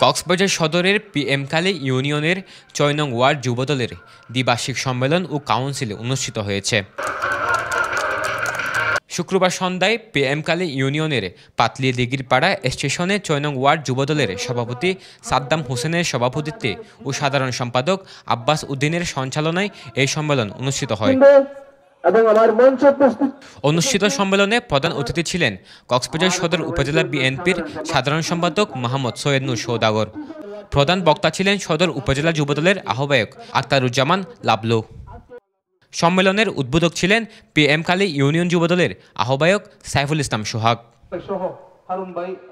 কক্সবাজার সদরের PM কালী ইউনিয়নের ৬ নং ওয়ার্ড যুবদলের দ্বিবার্ষিক সম্মেলন ও কাউন্সিল অনুষ্ঠিত হয়েছে। শুক্রবার সন্ধ্যায় PM কালী ইউনিয়নের পাতলি দিঘিরপাড়া স্টেশনে ৬ নং ওয়ার্ড যুবদলের সভাপতি সাদ্দাম হোসেনের সভাপতিত্বে ও সাধারণ সম্পাদক আব্বাস উদ্দিনের সঞ্চালনায় এই সম্মেলন অনুষ্ঠিত হয়। অনুষ্ঠিত সম্মেলনে প্রধান অতিথি ছিলেন কক্সবাজার সদর উপজেলা বিএনপির সাধারণ সম্পাদক মোহাম্মদ সৈয়দ নূর সওদাগর। প্রধান বক্তা ছিলেন সদর উপজেলা যুবদলের আহ্বায়ক আক্তারুজ্জামান লাবলু। সম্মেলনের উদ্বোধক ছিলেন PM কালী ইউনিয়ন যুবদলের আহ্বায়ক সাইফুল ইসলাম সোহাগ।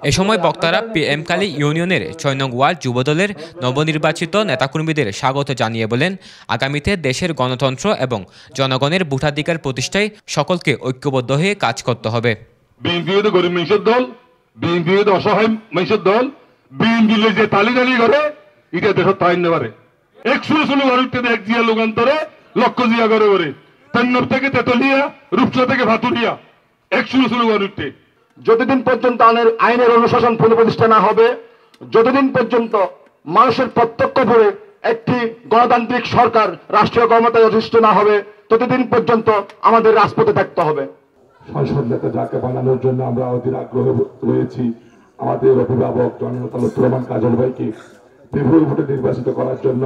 এ সময় বক্তারা PM কালী ইউনিয়নের ৬ নং ওয়ার্ড যুবদলের নবনির্বাচিত নেতাকর্মীদের স্বাগত জানিয়ে বলেন, আগামীতে দেশের গণতন্ত্র এবং জনগণের ভোটাধিকার প্রতিষ্ঠায় সকলকে ঐক্যবদ্ধ হয়ে কাজ করতে হবে। বিএনপি গরিব মানুষের দল, বিএনপি অসহায় মানুষের দল, বিএনপি যে তালিদালি করে এটা দেশের তাই নেবারে ১১৬ ঘরের এক জিয়া লোকান্তরে লক্ষ জিয়া করে করে তেন্নর থেকে তেতলিয়া রূপসা থেকে ভাতুরিয়া ১১৬ ঘরের যতদিন পর্যন্ত আইনের অনুশাসন পুনঃপ্রতিষ্ঠা না হবে, যতদিন পর্যন্ত মানুষের প্রত্যক্ষ ভোটে একটি গণতান্ত্রিক সরকার রাষ্ট্রীয় ক্ষমতায় অধিষ্ঠিত না হবে, ততদিন পর্যন্ত আমাদের রাজপথে থাকতে হবে। সংসদ নেতা যাকে বানানোর জন্য আমরা অধীর আগ্রহে রয়েছি, আমাদের অভিভাবক জননেতা লুৎফর রহমান কাজল ভাইকে বিপুল ভোটে নির্বাচিত করার জন্য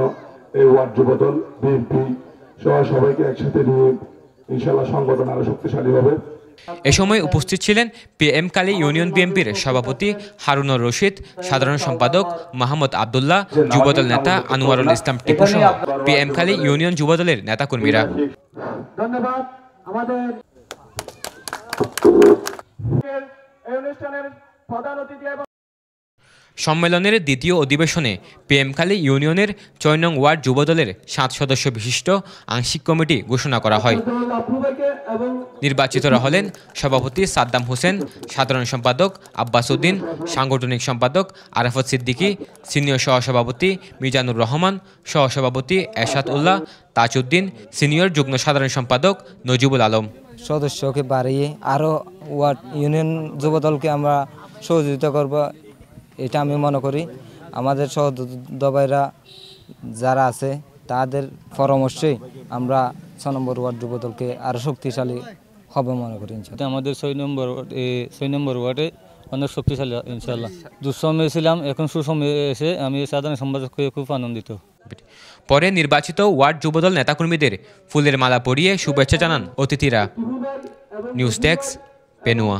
এই ওয়ার্ড যুবদল বিএনপি সহ সবাইকে একসাথে নিয়ে ইনশাআল্লাহ সংগঠন আরো শক্তিশালী হবে। এ সময় উপস্থিত ছিলেন PM কালী ইউনিয়ন বিএনপির সভাপতি হারুনুর রশিদ, সাধারণ সম্পাদক মোহাম্মদ আবদুল্লাহ, যুবদল নেতা আনোয়ারুল ইসলাম টিপু সহ PM কালী ইউনিয়ন যুবদলের নেতাকর্মীরা। ধন্যবাদ। আমাদের সম্মেলনের দ্বিতীয় অধিবেশনে PM কালী ইউনিয়নের ৬ নং ওয়ার্ড যুবদলের ৭ সদস্য বিশিষ্ট আংশিক কমিটি ঘোষণা করা হয়। নির্বাচিতরা হলেন সভাপতি সাদ্দাম হোসেন, সাধারণ সম্পাদক আব্বাস উদ্দিন, সাংগঠনিক সম্পাদক আরাফাত সিদ্দিকী, সিনিয়র সহসভাপতি মিজানুর রহমান, সহসভাপতি এরশাদ উল্লাহ, তাজউদ্দিন, সিনিয়র যুগ্ম সাধারণ সম্পাদক নজিবুল আলম। সদস্যকে বাড়িয়ে আরও ওয়ার্ড ইউনিয়ন যুবদলকে আমরা সহযোগিতা করব, এটা আমি মনে করি। আমাদের সহযোদ্ধারা যারা আছে তাদের পরামর্শেই আমরা ৬ নম্বর ওয়ার্ড যুবদলকে আরও শক্তিশালী হবে মনে করি। আমাদের ৬ নম্বর ওয়ার্ডে অনেক শক্তিশালী ইনশাআল্লাহ। দুঃসময়ে ছিলাম, এখন সুসময়ে এসে আমি সাধারণ সম্পাদক হয়ে খুব আনন্দিত। পরে নির্বাচিত ওয়ার্ড যুবদল নেতাকর্মীদের ফুলের মালা পরিয়ে শুভেচ্ছা জানান অতিথিরা। News desk, পেনুয়া।